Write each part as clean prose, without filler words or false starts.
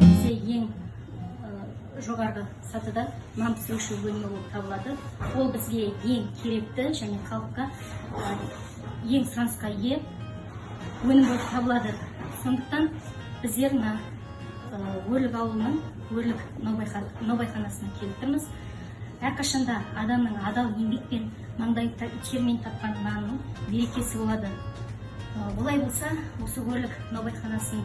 Бізде ең жоғарғы сатыда нан пісіруші бөлімі болып табылады. Ол бізге ең керекті және халыққа ең сұранысқа ие өнім болып табылады. Сондықтан біздер өрлік ауылының өрлік наубайханасына келіп тұрмыз. Әрқашанда адамның адал еңбекпен маңдай термен тапқан нанның берекесі болады. Олай болса, осы өрлік наубайханасын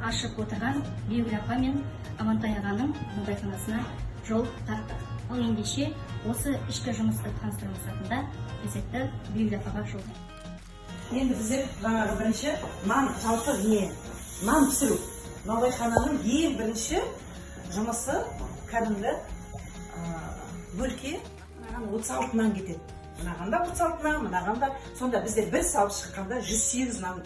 ашып отырған Беугүл апа мен Амантай ағаның наубайханасына жол тарттық. Ал ендеше осы ішкі жұмысты таныстыру мақсатында кезекті Беугүл апаға жолдаймын. Енді біздер жаңағы бірінші нан жалпы нан пісіру. Наубайхананың ең бірінші жұмысы кәдімгі бөлке 36 нан кетеді. Мынағанда 36 нан, мынағанда сонда біздер бір салып шыққанда 108 нан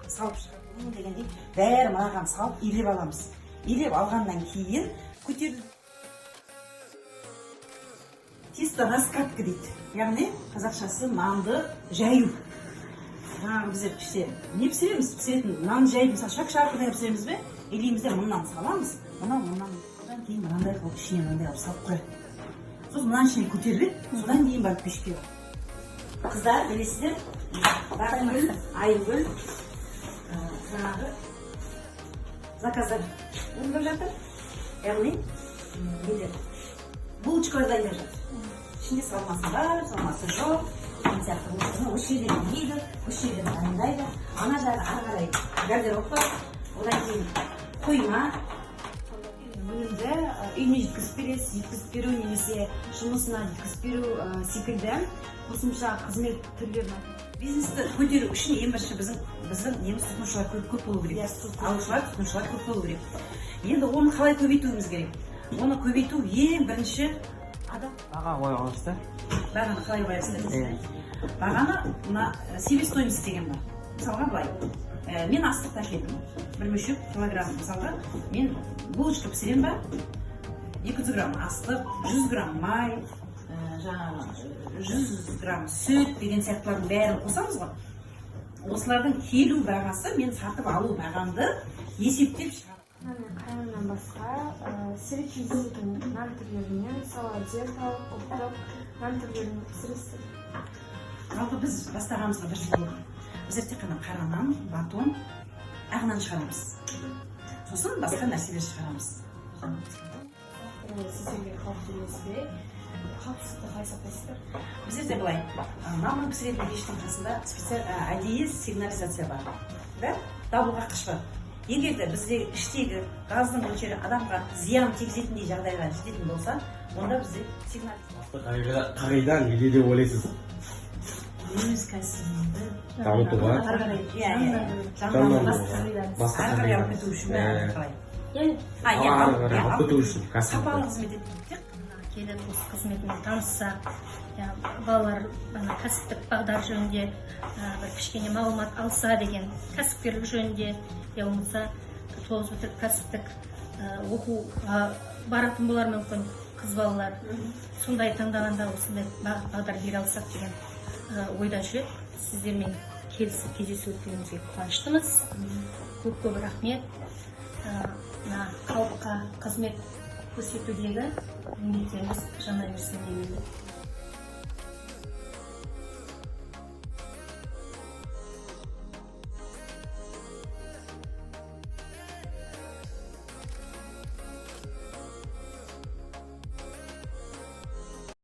салып шыққанда дегендей бәрі мынаған салып илеп аламыз. Илеп алғаннан кейін көтеріліп тесто раскатка дейді. Яғни қазақшасы нанды жаю. Жаңағы біздер іште не пісіреміз? Пісіретін нан жайып, мысалы шак-шарқыдай пісіреміз бе? Илеймізде мұннан саламыз. Мұнан содан кейін мынандай қылып ішіне мынандай алып салып қояды. Сосын мынан ішіне көтеріледі, содан кейін барып пешке. Қыздар, білесіздер, Бағынгүл, Айгүл, жаңағы заказдар орындап жатыр. Яғни булочкалар дайындап жатыр. Ішінде салмасы бар, салмасы жоқ. Мен сияқты осы жерден дейді, осы жерден дайындайды. Ана жағы ары қарай гардероб бар, одан кейін қойма. Өнімді үйіне жеткізіп бересіз, жеткізіп беру немесе жұмысына жеткізіп беру секілді қосымша қызмет түрлерін. Бизнесті көтеру үшін ең бірінші біздің неміз тұтынушылар көп болу керек. Алушылар, тұтынушылар көп болу керек. Енді оны қалай көбейтуіміз керек? Оны көбейту ең бірінші адам. Баға қоя аласыздар? Бағаны қалай қоясыздар? Бағаны мына себестоимость деген бар. Мысалға былай. Мен астық әкелдім. Бір мөлшер килограмм мысалға мен булочка пісірем ба? 200 грамм астық, 100 грамм май, жаңағы 100 грамм сүт деген сияқтылардың бәрін қосамыз ғой. Осылардың келу бағасы мен сатып алу бағамды есептеп шығарам. Қайыннан басқа сірекейден нан түрлерінен, мысалы диеталық, ұлттық нан түрлерін пісіресіздер. Жалпы біз бастағанымызға бір жыл болды. Біздер тек қана қара нан, батон, ақ нан шығарамыз. Сосын басқа нәрселер шығарамыз. Сіздерге қауіпті емес пе? Қауіпсіздікті қалай сақтайсыздар? Біздерде былай, нанның пісіретін пештің қасында әдейі сигнализация бар. Дабылғаққыш бар. Егер де бізде іштегі газдың мөлшері адамға зиян тигізетіндей жағдайға жететін болса, онда бізде сигнализация. Қағида неде деп ойлайсыз? Өз кәсібіңді дамытуға, ары қарай алып кету үшін алып кету үшін сапалы қызмет етіп келіп осы қызметімен танысса, балалар кәсіптік бағдар жөнінде бір кішкене мағлұмат алса деген, кәсіпкерлік жөнінде, болмаса 9 бітіріп кәсіптік оқуға баратын болар мүмкін қыз балалар. Сондай таңдағанда осындай бағдар бере алсақ деген ойда жүреді. Сіздермен келісіп кездесу өткенімізге қуаныштымыз. Көп рахмет. Халыққа қызмет көрсетудегі еңбектеріңіз жана берсін деп ойлаймын.